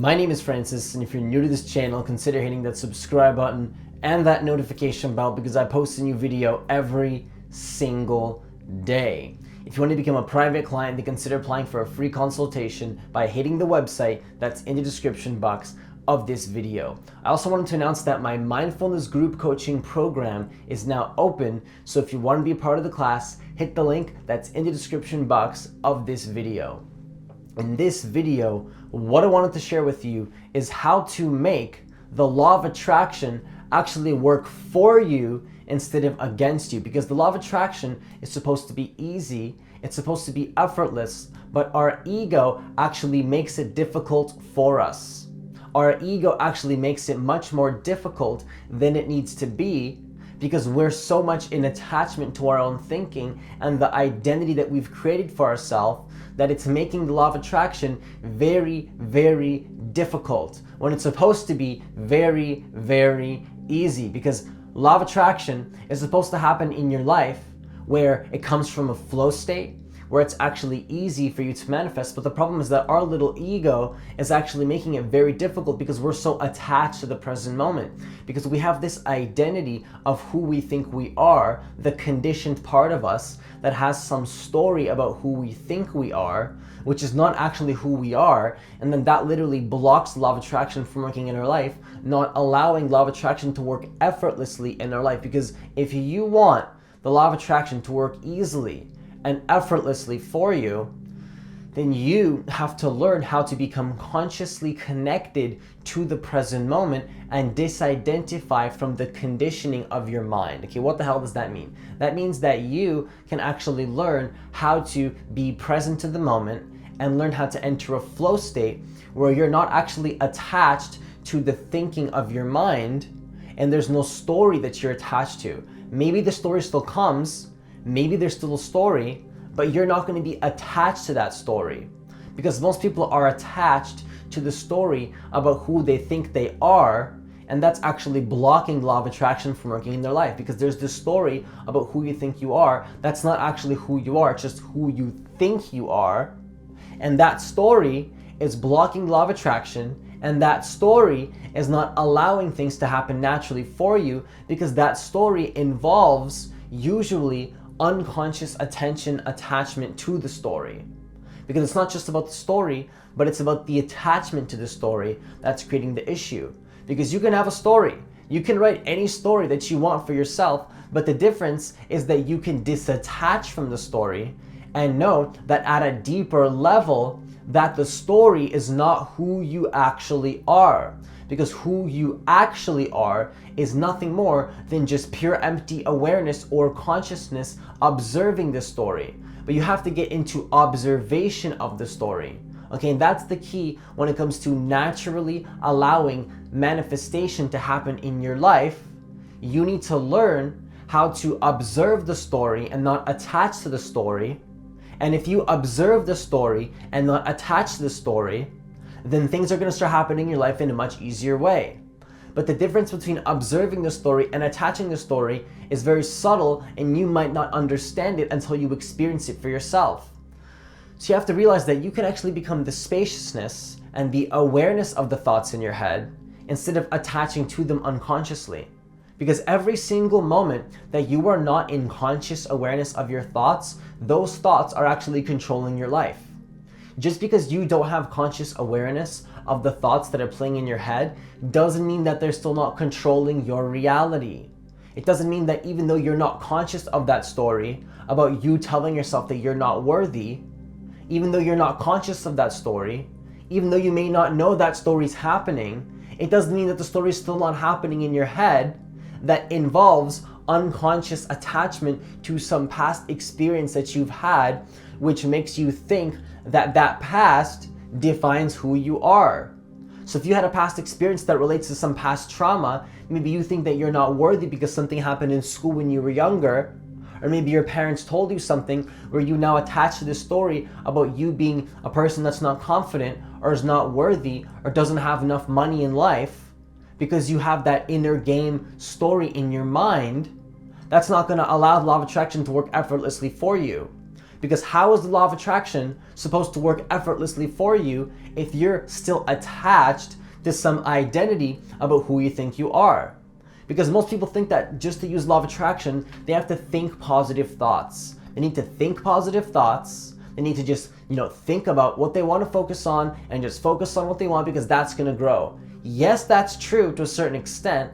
My name is Francis, and if you're new to this channel, consider hitting that subscribe button and that notification bell because I post a new video every single day. If you want to become a private client, then consider applying for a free consultation by hitting the website that's in the description box of this video. I also wanted to announce that my mindfulness group coaching program is now open, so if you want to be a part of the class, hit the link that's in the description box of this video. In this video, what I wanted to share with you is how to make the law of attraction actually work for you instead of against you, because the law of attraction is supposed to be easy, it's supposed to be effortless, but our ego actually makes it difficult for us. Our ego actually makes it much more difficult than it needs to be because we're so much in attachment to our own thinking and the identity that we've created for ourselves that it's making the law of attraction very, very difficult when it's supposed to be very, very easy, because law of attraction is supposed to happen in your life where it comes from a flow state, where it's actually easy for you to manifest. But the problem is that our little ego is actually making it very difficult because we're so attached to the present moment, because we have this identity of who we think we are, the conditioned part of us that has some story about who we think we are, which is not actually who we are. And then that literally blocks the law of attraction from working in our life, not allowing law of attraction to work effortlessly in our life. Because if you want the law of attraction to work easily and effortlessly for you, then you have to learn how to become consciously connected to the present moment and disidentify from the conditioning of your mind. Okay, what the hell does that mean? That means that you can actually learn how to be present to the moment and learn how to enter a flow state where you're not actually attached to the thinking of your mind and there's no story that you're attached to. Maybe the story still comes, maybe there's still a story, but you're not going to be attached to that story, because most people are attached to the story about who they think they are, and that's actually blocking law of attraction from working in their life, because there's this story about who you think you are that's not actually who you are, it's just who you think you are, and that story is blocking law of attraction, and that story is not allowing things to happen naturally for you, because that story involves usually unconscious attention attachment to the story. Because it's not just about the story, but it's about the attachment to the story that's creating the issue. Because you can have a story, you can write any story that you want for yourself, but the difference is that you can disattach from the story and know that at a deeper level that the story is not who you actually are. Because who you actually are is nothing more than just pure empty awareness or consciousness observing the story. But you have to get into observation of the story. Okay, and that's the key when it comes to naturally allowing manifestation to happen in your life. You need to learn how to observe the story and not attach to the story. And if you observe the story and not attach to the story, then things are going to start happening in your life in a much easier way. But the difference between observing the story and attaching the story is very subtle, and you might not understand it until you experience it for yourself. So you have to realize that you can actually become the spaciousness and the awareness of the thoughts in your head instead of attaching to them unconsciously. Because every single moment that you are not in conscious awareness of your thoughts, those thoughts are actually controlling your life. Just because you don't have conscious awareness of the thoughts that are playing in your head doesn't mean that they're still not controlling your reality. It doesn't mean that even though you're not conscious of that story about you telling yourself that you're not worthy, even though you're not conscious of that story, even though you may not know that story's happening, it doesn't mean that the story is still not happening in your head that involves unconscious attachment to some past experience that you've had, which makes you think that that past defines who you are. So if you had a past experience that relates to some past trauma, maybe you think that you're not worthy because something happened in school when you were younger, or maybe your parents told you something where you now attach to this story about you being a person that's not confident or is not worthy or doesn't have enough money in life, because you have that inner game story in your mind. That's not going to allow the law of attraction to work effortlessly for you. Because how is the law of attraction supposed to work effortlessly for you if you're still attached to some identity about who you think you are? Because most people think that just to use law of attraction, they have to think positive thoughts. They need to think positive thoughts. They need to just, think about what they want to focus on and just focus on what they want, because that's going to grow. Yes, that's true to a certain extent.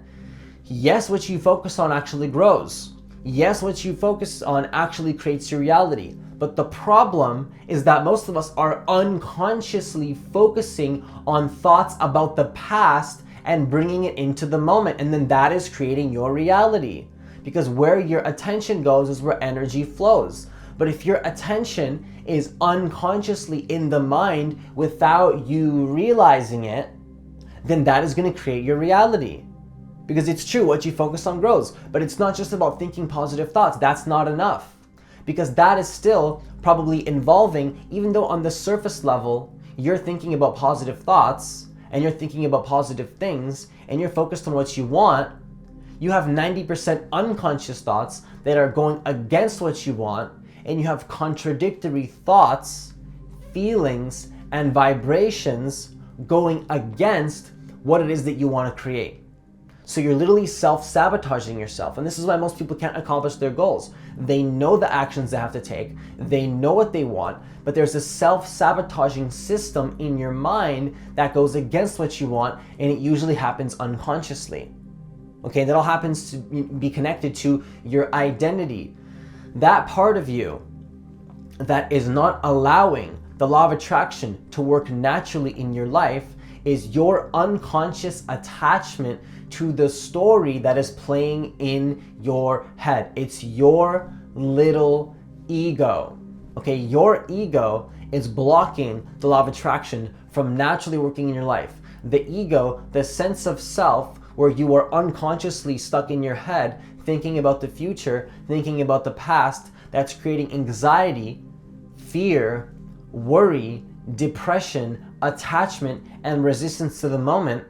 Yes, what you focus on actually grows. Yes, what you focus on actually creates your reality. But the problem is that most of us are unconsciously focusing on thoughts about the past and bringing it into the moment. And then that is creating your reality. Because where your attention goes is where energy flows. But if your attention is unconsciously in the mind without you realizing it, then that is going to create your reality. Because it's true, what you focus on grows. But it's not just about thinking positive thoughts. That's not enough. Because that is still probably involving, even though on the surface level, you're thinking about positive thoughts and you're thinking about positive things and you're focused on what you want, you have 90% unconscious thoughts that are going against what you want, and you have contradictory thoughts, feelings, and vibrations going against what it is that you want to create. So you're literally self-sabotaging yourself. And this is why most people can't accomplish their goals. They know the actions they have to take. They know what they want, but there's a self-sabotaging system in your mind that goes against what you want, and it usually happens unconsciously. Okay, that all happens to be connected to your identity. That part of you that is not allowing the law of attraction to work naturally in your life is your unconscious attachment to the story that is playing in your head. It's your little ego. Okay, your ego is blocking the law of attraction from naturally working in your life. The ego, the sense of self, where you are unconsciously stuck in your head thinking about the future, thinking about the past, that's creating anxiety, fear, worry, depression, attachment, and resistance to the moment,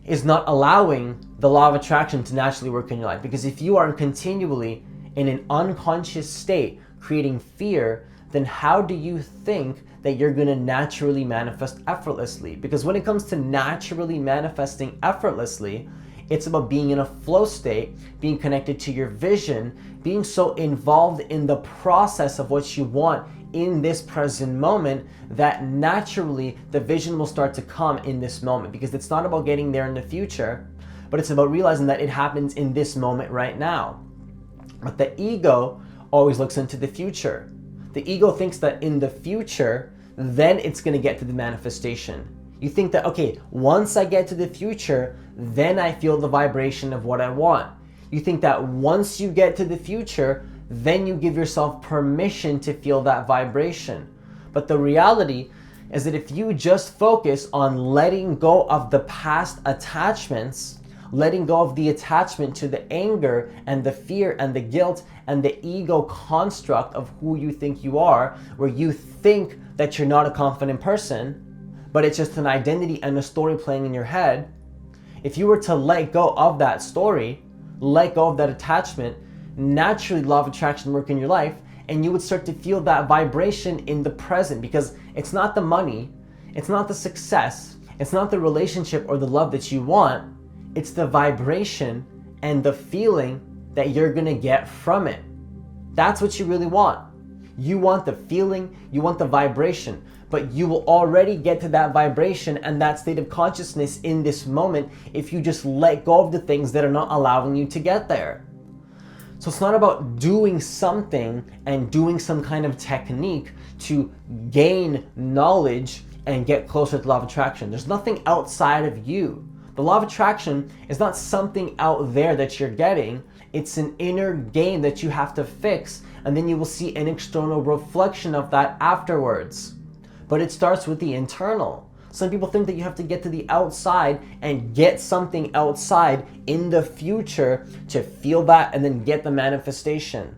is not allowing the law of attraction to naturally work in your life. Because if you are continually in an unconscious state creating fear, then how do you think that you're going to naturally manifest effortlessly? Because when it comes to naturally manifesting effortlessly, it's about being in a flow state, being connected to your vision, being so involved in the process of what you want in this present moment that naturally the vision will start to come in this moment. Because it's not about getting there in the future, but it's about realizing that it happens in this moment right now. But the ego always looks into the future. The ego thinks that in the future, then it's going to get to the manifestation. You think that, okay, once I get to the future, then I feel the vibration of what I want. You think that once you get to the future, then you give yourself permission to feel that vibration. But the reality is that if you just focus on letting go of the past attachments, letting go of the attachment to the anger and the fear and the guilt and the ego construct of who you think you are, where you think that you're not a confident person, but it's just an identity and a story playing in your head. If you were to let go of that story, let go of that attachment, naturally law of attraction work in your life, and you would start to feel that vibration in the present. Because it's not the money, it's not the success, it's not the relationship or the love that you want, it's the vibration and the feeling that you're gonna get from it. That's what you really want. You want the feeling, you want the vibration, but you will already get to that vibration and that state of consciousness in this moment if you just let go of the things that are not allowing you to get there. So it's not about doing something and doing some kind of technique to gain knowledge and get closer to the law of attraction. There's nothing outside of you. The law of attraction is not something out there that you're getting. It's an inner game that you have to fix, and then you will see an external reflection of that afterwards. But it starts with the internal. Some people think that you have to get to the outside and get something outside in the future to feel that and then get the manifestation.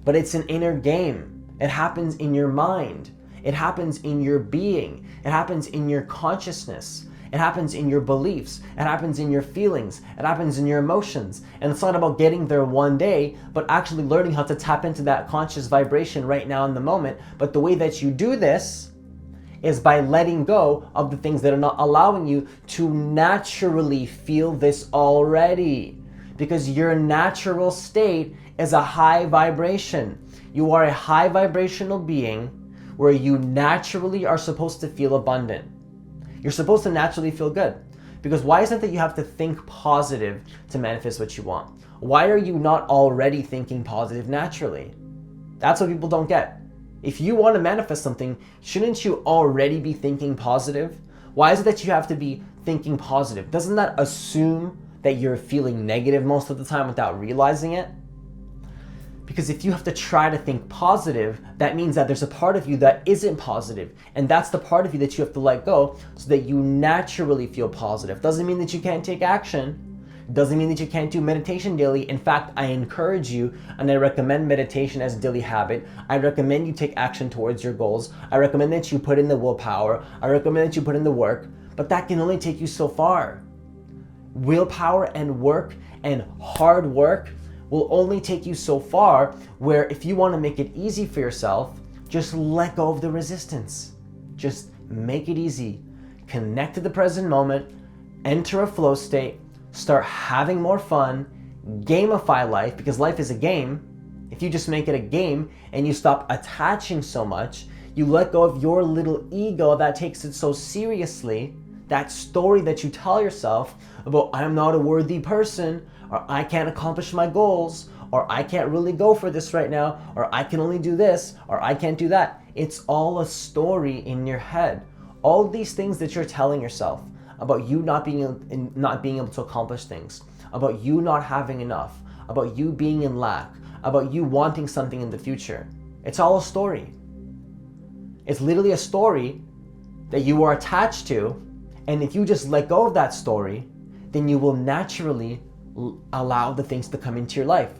But it's an inner game. It happens in your mind. It happens in your being. It happens in your consciousness. It happens in your beliefs. It happens in your feelings. It happens in your emotions. And it's not about getting there one day, but actually learning how to tap into that conscious vibration right now in the moment. But the way that you do this is by letting go of the things that are not allowing you to naturally feel this already. Because your natural state is a high vibration. You are a high vibrational being where you naturally are supposed to feel abundant. You're supposed to naturally feel good. Because why is it that you have to think positive to manifest what you want? Why are you not already thinking positive naturally? That's what people don't get. If you want to manifest something, shouldn't you already be thinking positive? Why is it that you have to be thinking positive? Doesn't that assume that you're feeling negative most of the time without realizing it? Because if you have to try to think positive, that means that there's a part of you that isn't positive. And that's the part of you that you have to let go so that you naturally feel positive. Doesn't mean that you can't take action. Doesn't mean that you can't do meditation daily. In fact, I encourage you and I recommend meditation as a daily habit. I recommend you take action towards your goals. I recommend that you put in the willpower. I recommend that you put in the work. But that can only take you so far. Willpower and work and hard work will only take you so far, where if you want to make it easy for yourself, just let go of the resistance. Just make it easy. Connect to the present moment, enter a flow state, start having more fun, gamify life, because life is a game. If you just make it a game and you stop attaching so much, you let go of your little ego that takes it so seriously, that story that you tell yourself about I'm not a worthy person, or I can't accomplish my goals, or I can't really go for this right now, or I can only do this, or I can't do that. It's all a story in your head. All of these things that you're telling yourself about you not being able to accomplish things, about you not having enough, about you being in lack, about you wanting something in the future. It's all a story. It's literally a story that you are attached to, and if you just let go of that story, then you will naturally allow the things to come into your life.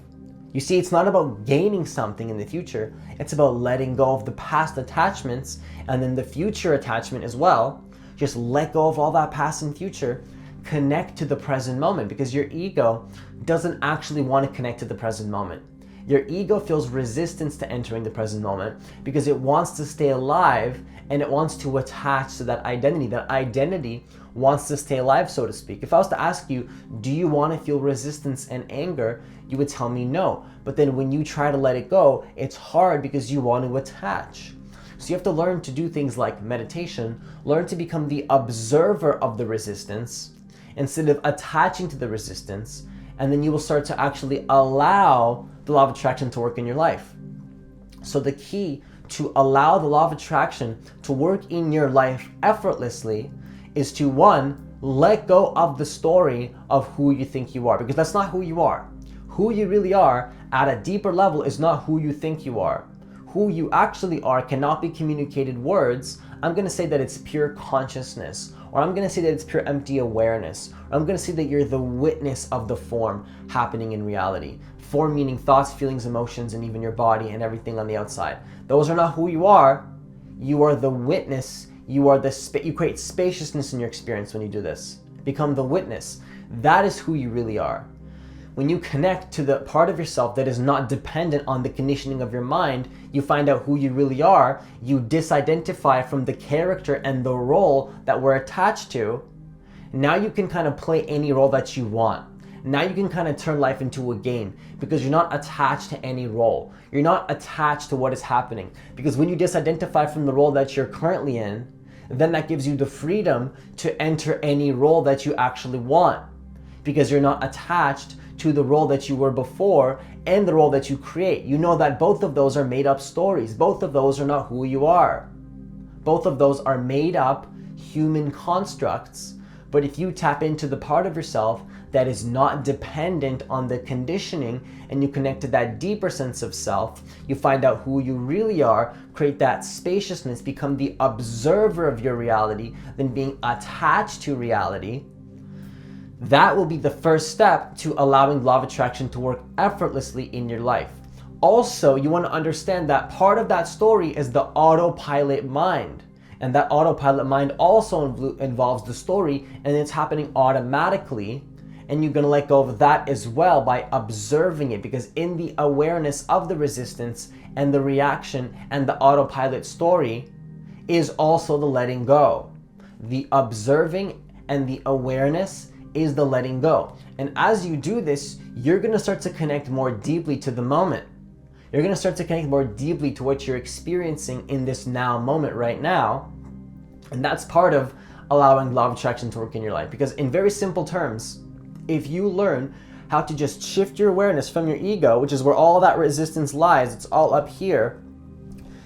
You see, it's not about gaining something in the future. It's about letting go of the past attachments and then the future attachment as well. Just let go of all that past and future. Connect to the present moment, because your ego doesn't actually want to connect to the present moment. Your ego feels resistance to entering the present moment because it wants to stay alive and it wants to attach to that identity. That identity wants to stay alive, so to speak. If I was to ask you, do you want to feel resistance and anger? You would tell me no. But then when you try to let it go, it's hard because you want to attach. So you have to learn to do things like meditation, learn to become the observer of the resistance instead of attaching to the resistance, and then you will start to actually allow the law of attraction to work in your life. So the key to allow the law of attraction to work in your life effortlessly is to, one, let go of the story of who you think you are, because that's not who you are. Who you really are at a deeper level is not who you think you are. Who you actually are cannot be communicated words. I'm going to say that it's pure consciousness, or I'm going to say that it's pure empty awareness, or I'm going to say that you're the witness of the form happening in reality. Form meaning thoughts, feelings, emotions, and even your body and everything on the outside. Those are not who you are. You are the witness. You are you create spaciousness in your experience when you do this. Become the witness. That is who you really are. When you connect to the part of yourself that is not dependent on the conditioning of your mind, you find out who you really are. You disidentify from the character and the role that we're attached to. Now you can kind of play any role that you want. Now you can kind of turn life into a game because you're not attached to any role. You're not attached to what is happening. Because when you disidentify from the role that you're currently in, then that gives you the freedom to enter any role that you actually want. Because you're not attached to the role that you were before and the role that you create. You know that both of those are made up stories. Both of those are not who you are. Both of those are made up human constructs. But if you tap into the part of yourself that is not dependent on the conditioning and you connect to that deeper sense of self, you find out who you really are, create that spaciousness, become the observer of your reality, then being attached to reality. That will be the first step to allowing law of attraction to work effortlessly in your life. Also, you want to understand that part of that story is the autopilot mind. And that autopilot mind also involves the story, and it's happening automatically. And you're going to let go of that as well by observing it, because in the awareness of the resistance and the reaction and the autopilot story is also the letting go. The observing and the awareness is the letting go. And as you do this, you're going to start to connect more deeply to the moment. You're going to start to connect more deeply to what you're experiencing in this now moment right now. And that's part of allowing law of attraction to work in your life. Because in very simple terms, if you learn how to just shift your awareness from your ego, which is where all that resistance lies, it's all up here.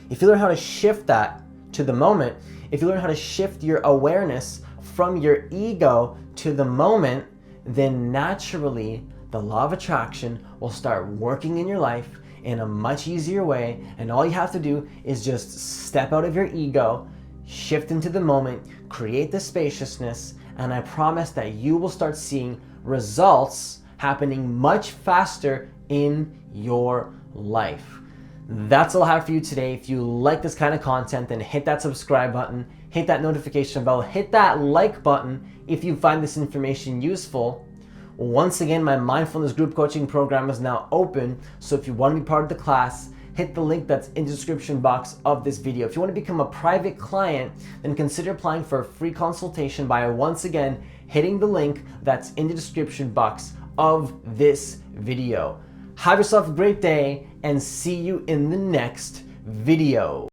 If you learn how to shift that to the moment, if you learn how to shift your awareness from your ego to the moment, then naturally the law of attraction will start working in your life in a much easier way. And all you have to do is just step out of your ego, shift into the moment, create the spaciousness, and I promise that you will start seeing results happening much faster in your life. That's all I have for you today. If you like this kind of content, then hit that subscribe button, hit that notification bell, hit that like button if you find this information useful. Once again, my mindfulness group coaching program is now open, so if you want to be part of the class, hit the link that's in the description box of this video. If you want to become a private client, then consider applying for a free consultation by once again hitting the link that's in the description box of this video. Have yourself a great day and see you in the next video.